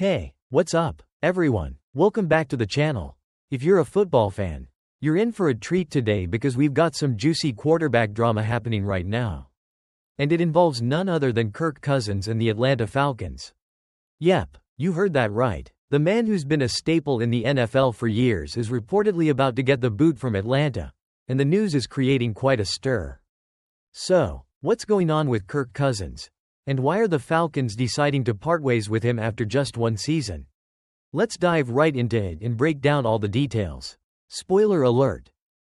Hey, what's up, everyone? Welcome back to the channel. If you're a football fan, you're in for a treat today because we've got some juicy quarterback drama happening right now. And it involves none other than Kirk Cousins and the Atlanta Falcons. Yep, you heard that right. The man who's been a staple in the NFL for years is reportedly about to get the boot from Atlanta, and the news is creating quite a stir. So, what's going on with Kirk Cousins? And why are the Falcons deciding to part ways with him after just one season? Let's dive right into it and break down all the details. Spoiler alert.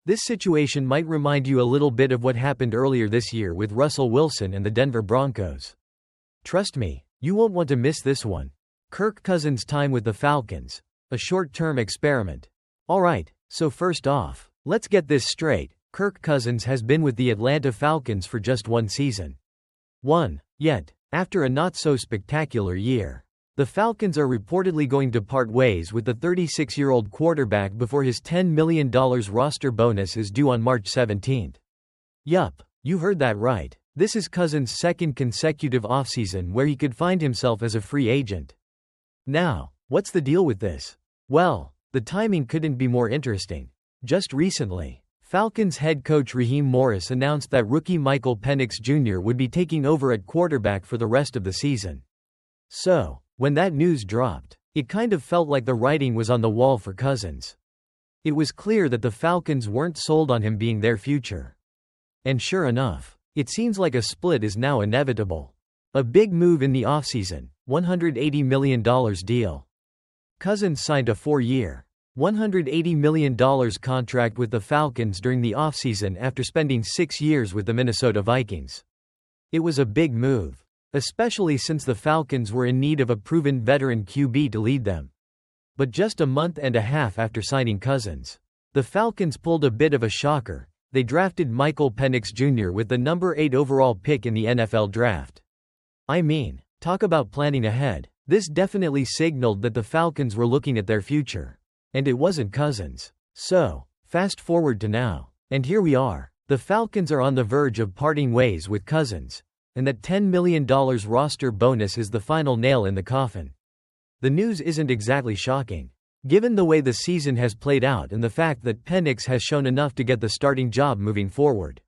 This situation might remind you a little bit of what happened earlier this year with Russell Wilson and the Denver Broncos. Trust me, you won't want to miss this one. Kirk Cousins' time with the Falcons, a short-term experiment. Alright, so first off, let's get this straight. Kirk Cousins has been with the Atlanta Falcons for just one season. Yet, after a not-so-spectacular year, the Falcons are reportedly going to part ways with the 36-year-old quarterback before his $10 million roster bonus is due on March 17. Yup, you heard that right. This is Cousins' second consecutive offseason where he could find himself as a free agent. Now, what's the deal with this? Well, the timing couldn't be more interesting. Just recently, Falcons head coach Raheem Morris announced that rookie Michael Penix Jr. would be taking over at quarterback for the rest of the season. So, when that news dropped, it kind of felt like the writing was on the wall for Cousins. It was clear that the Falcons weren't sold on him being their future. And sure enough, it seems like a split is now inevitable. A big move in the offseason, $180 million deal. Cousins signed a 4-year, $180 million contract with the Falcons during the offseason after spending 6 years with the Minnesota Vikings. It was a big move, especially since the Falcons were in need of a proven veteran QB to lead them. But just a month and a half after signing Cousins, the Falcons pulled a bit of a shocker. They drafted Michael Penix Jr. with the number 8 overall pick in the NFL draft. I mean, talk about planning ahead. This definitely signaled that the Falcons were looking at their future. And it wasn't Cousins. So, fast forward to now. And here we are. The Falcons are on the verge of parting ways with Cousins. And that $10 million roster bonus is the final nail in the coffin. The news isn't exactly shocking, given the way the season has played out and the fact that Penix has shown enough to get the starting job moving forward.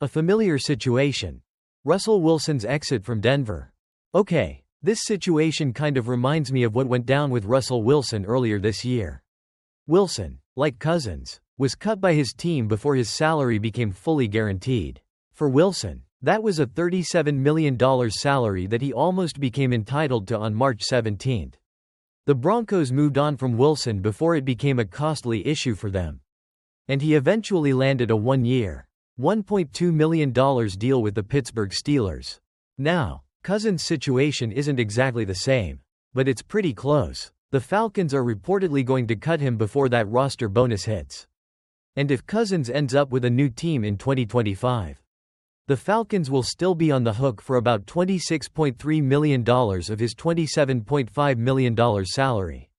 A familiar situation. Russell Wilson's exit from Denver. Okay, this situation kind of reminds me of what went down with Russell Wilson earlier this year. Wilson, like Cousins, was cut by his team before his salary became fully guaranteed. For Wilson, that was a $37 million salary that he almost became entitled to on March 17. The Broncos moved on from Wilson before it became a costly issue for them. And he eventually landed a 1-year, $1.2 million deal with the Pittsburgh Steelers. Now, Cousins' situation isn't exactly the same, but it's pretty close. The Falcons are reportedly going to cut him before that roster bonus hits. And if Cousins ends up with a new team in 2025, the Falcons will still be on the hook for about $26.3 million of his $27.5 million salary.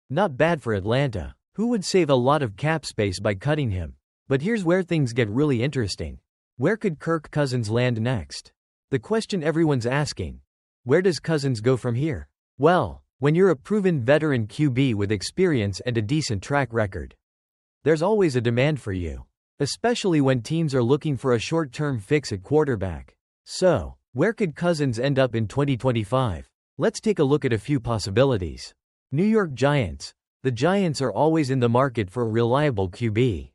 Not bad for Atlanta, who would save a lot of cap space by cutting him. But here's where things get really interesting. Where could Kirk Cousins land next? The question everyone's asking. Where does Cousins go from here? Well, when you're a proven veteran QB with experience and a decent track record, there's always a demand for you. Especially when teams are looking for a short-term fix at quarterback. So, where could Cousins end up in 2025? Let's take a look at a few possibilities. New York Giants. The Giants are always in the market for a reliable QB.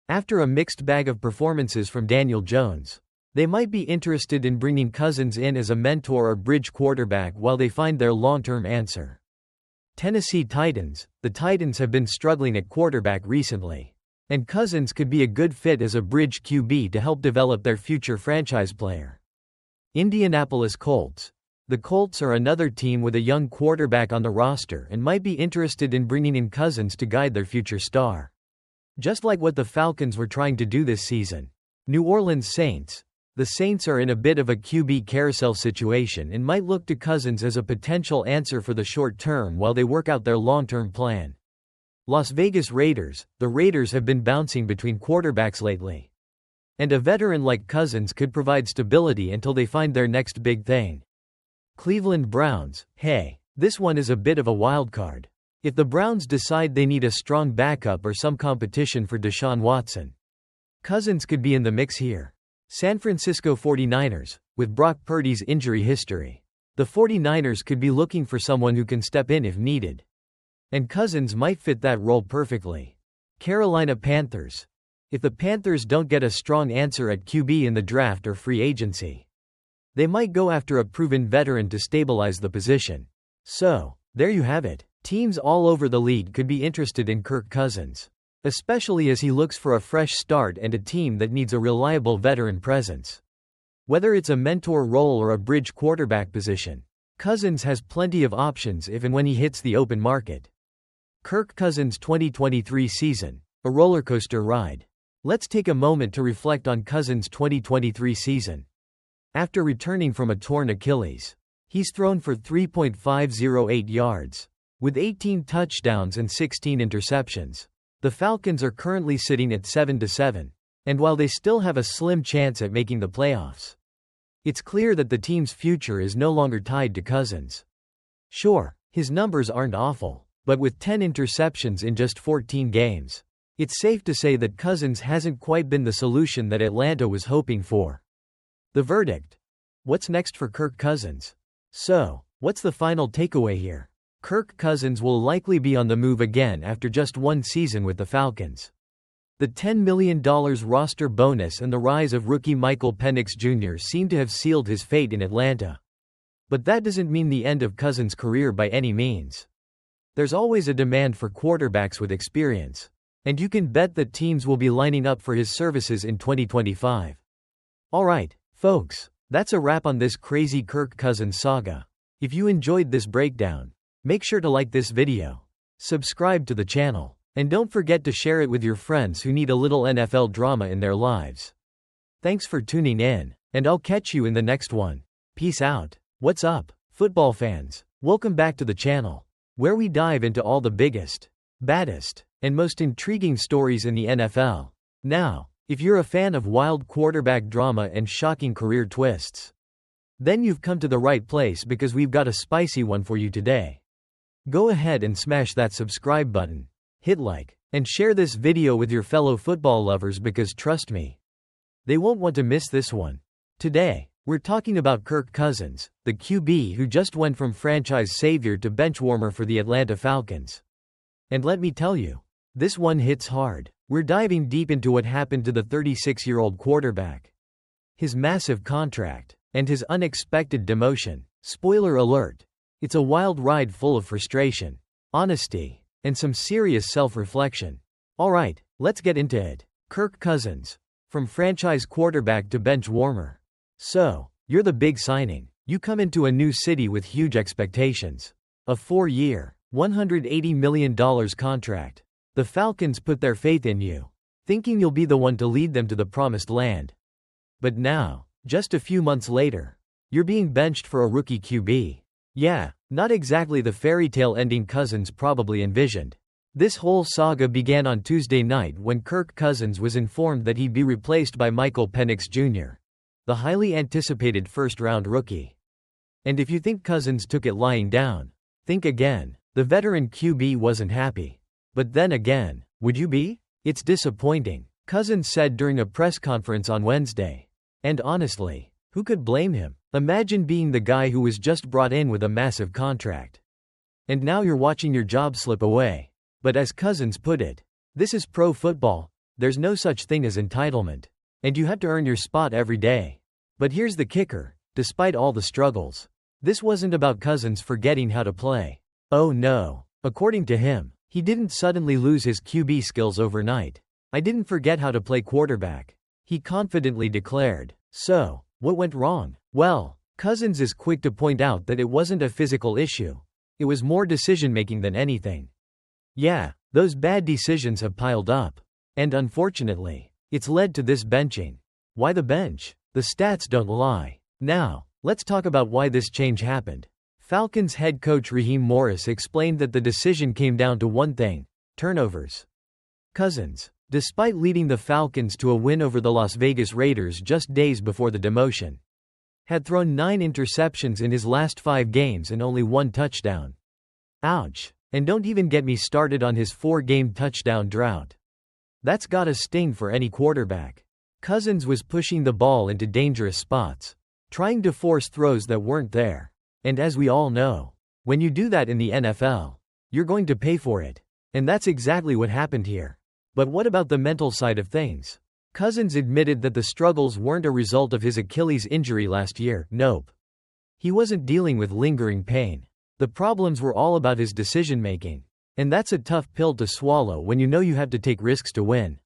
After a mixed bag of performances from Daniel Jones, they might be interested in bringing Cousins in as a mentor or bridge quarterback while they find their long-term answer. Tennessee Titans. The Titans have been struggling at quarterback recently, and Cousins could be a good fit as a bridge QB to help develop their future franchise player. Indianapolis Colts. The Colts are another team with a young quarterback on the roster and might be interested in bringing in Cousins to guide their future star. Just like what the Falcons were trying to do this season. New Orleans Saints. The Saints are in a bit of a QB carousel situation and might look to Cousins as a potential answer for the short term while they work out their long-term plan. Las Vegas Raiders. The Raiders have been bouncing between quarterbacks lately. And a veteran like Cousins could provide stability until they find their next big thing. Cleveland Browns. Hey, This one is a bit of a wild card. If the Browns decide they need a strong backup or some competition for Deshaun Watson, Cousins could be in the mix here. San Francisco 49ers, with Brock Purdy's injury history, the 49ers could be looking for someone who can step in if needed. And Cousins might fit that role perfectly. Carolina Panthers. If the Panthers don't get a strong answer at QB in the draft or free agency, they might go after a proven veteran to stabilize the position. So, there you have it. Teams all over the league could be interested in Kirk Cousins, especially as he looks for a fresh start and a team that needs a reliable veteran presence. Whether it's a mentor role or a bridge quarterback position, Cousins has plenty of options if and when he hits the open market. Kirk Cousins' 2023 season, a rollercoaster ride. Let's take a moment to reflect on Cousins' 2023 season. After returning from a torn Achilles, he's thrown for 3.508 yards, with 18 touchdowns and 16 interceptions. The Falcons are currently sitting at 7-7, and while they still have a slim chance at making the playoffs, it's clear that the team's future is no longer tied to Cousins. Sure, his numbers aren't awful, but with 10 interceptions in just 14 games, it's safe to say that Cousins hasn't quite been the solution that Atlanta was hoping for. The verdict: what's next for Kirk Cousins? So, what's the final takeaway here? Kirk Cousins will likely be on the move again after just one season with the Falcons. The $10 million roster bonus and the rise of rookie Michael Penix Jr. seem to have sealed his fate in Atlanta. But that doesn't mean the end of Cousins' career by any means. There's always a demand for quarterbacks with experience, and you can bet that teams will be lining up for his services in 2025. Alright, folks, that's a wrap on this crazy Kirk Cousins saga. If you enjoyed this breakdown, make sure to like this video, subscribe to the channel, and don't forget to share it with your friends who need a little NFL drama in their lives. Thanks for tuning in, and I'll catch you in the next one. Peace out. What's up, football fans? Welcome back to the channel, where we dive into all the biggest, baddest, and most intriguing stories in the NFL. Now, if you're a fan of wild quarterback drama and shocking career twists, then you've come to the right place because we've got a spicy one for you today. Go ahead and smash that subscribe button, hit like, and share this video with your fellow football lovers because trust me, they won't want to miss this one. Today, we're talking about Kirk Cousins, the QB who just went from franchise savior to bench warmer for the Atlanta Falcons. And let me tell you, this one hits hard. We're diving deep into what happened to the 36-year-old quarterback, his massive contract, and his unexpected demotion. Spoiler alert. It's a wild ride full of frustration, honesty, and some serious self-reflection. Alright, let's get into it. Kirk Cousins. From franchise quarterback to bench warmer. So, you're the big signing. You come into a new city with huge expectations. A 4-year, $180 million contract. The Falcons put their faith in you, thinking you'll be the one to lead them to the promised land. But now, just a few months later, you're being benched for a rookie QB. Yeah, not exactly the fairy tale ending Cousins probably envisioned. This whole saga began on Tuesday night when Kirk Cousins was informed that he'd be replaced by Michael Penix Jr., the highly anticipated first-round rookie. And if you think Cousins took it lying down, think again. The veteran QB wasn't happy. But then again, would you be? It's disappointing, Cousins said during a press conference on Wednesday. And honestly, who could blame him? Imagine being the guy who was just brought in with a massive contract. And now you're watching your job slip away. But as Cousins put it, this is pro football, there's no such thing as entitlement. And you have to earn your spot every day. But here's the kicker, despite all the struggles, this wasn't about Cousins forgetting how to play. Oh no. According to him, he didn't suddenly lose his QB skills overnight. I didn't forget how to play quarterback, he confidently declared. So, what went wrong? Well, Cousins is quick to point out that it wasn't a physical issue. It was more decision-making than anything. Yeah, those bad decisions have piled up. And unfortunately, it's led to this benching. Why the bench? The stats don't lie. Now, let's talk about why this change happened. Falcons head coach Raheem Morris explained that the decision came down to one thing: turnovers. Cousins, despite leading the Falcons to a win over the Las Vegas Raiders just days before the demotion, had thrown 9 interceptions in his last 5 games and only 1 touchdown. Ouch. And don't even get me started on his 4-game touchdown drought. That's gotta sting for any quarterback. Cousins was pushing the ball into dangerous spots, trying to force throws that weren't there. And as we all know, when you do that in the NFL, you're going to pay for it. And that's exactly what happened here. But what about the mental side of things? Cousins admitted that the struggles weren't a result of his Achilles injury last year. Nope. He wasn't dealing with lingering pain. The problems were all about his decision-making. And that's a tough pill to swallow when you know you have to take risks to win,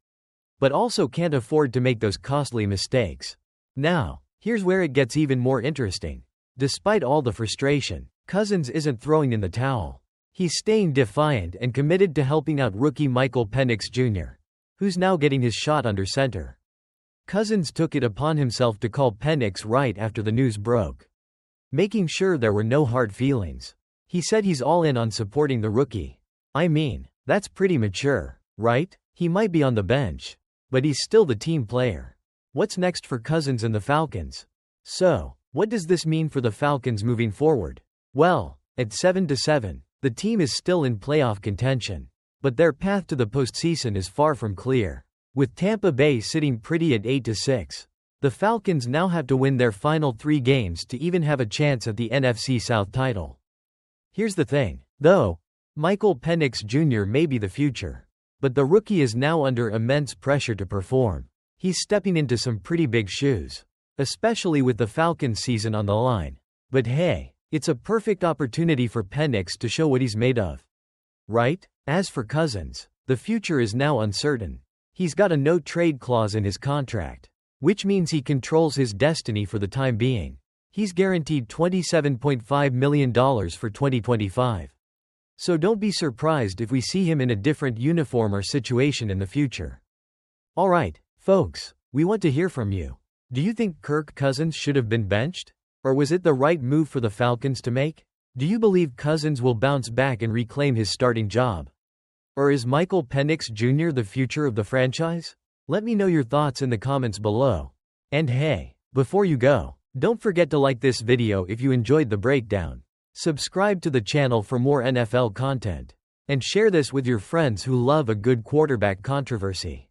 but also can't afford to make those costly mistakes. Now, here's where it gets even more interesting. Despite all the frustration, Cousins isn't throwing in the towel. He's staying defiant and committed to helping out rookie Michael Penix Jr., who's now getting his shot under center. Cousins took it upon himself to call Penix right after the news broke, making sure there were no hard feelings. He said he's all in on supporting the rookie. I mean, that's pretty mature, right? He might be on the bench, but he's still the team player. What's next for Cousins and the Falcons? So, what does this mean for the Falcons moving forward? Well, at 7-7, the team is still in playoff contention, but their path to the postseason is far from clear. With Tampa Bay sitting pretty at 8-6, the Falcons now have to win their final 3 games to even have a chance at the NFC South title. Here's the thing, though. Michael Penix Jr. may be the future, but the rookie is now under immense pressure to perform. He's stepping into some pretty big shoes, especially with the Falcons season on the line. But hey, it's a perfect opportunity for Penix to show what he's made of. Right? As for Cousins, the future is now uncertain. He's got a no-trade clause in his contract, which means he controls his destiny for the time being. He's guaranteed $27.5 million for 2025. So don't be surprised if we see him in a different uniform or situation in the future. Alright, folks, we want to hear from you. Do you think Kirk Cousins should have been benched? Or was it the right move for the Falcons to make? Do you believe Cousins will bounce back and reclaim his starting job? Or is Michael Penix Jr. the future of the franchise? Let me know your thoughts in the comments below. And hey, before you go, don't forget to like this video if you enjoyed the breakdown. Subscribe to the channel for more NFL content. And share this with your friends who love a good quarterback controversy.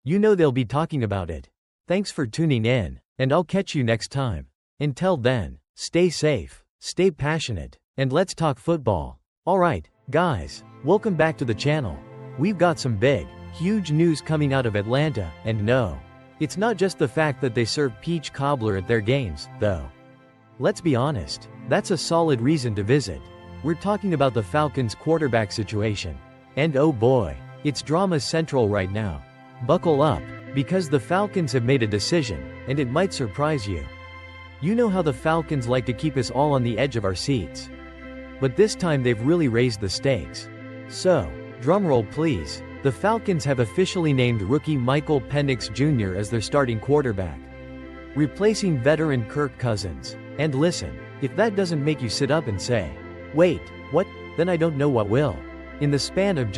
You know they'll be talking about it. Thanks for tuning in, and I'll catch you next time. Until then, stay safe, stay passionate, and let's talk football. Alright, guys, welcome back to the channel. We've got some big, huge news coming out of Atlanta, and no, it's not just the fact that they serve peach cobbler at their games, though. Let's be honest, that's a solid reason to visit. We're talking about the Falcons' quarterback situation. And oh boy, it's drama central right now. Buckle up, because the Falcons have made a decision, and it might surprise you. You know how the Falcons like to keep us all on the edge of our seats. But this time they've really raised the stakes. So, drumroll please, the Falcons have officially named rookie Michael Penix Jr. as their starting quarterback, replacing veteran Kirk Cousins. And listen, if that doesn't make you sit up and say, wait, what? Then I don't know what will. In the span of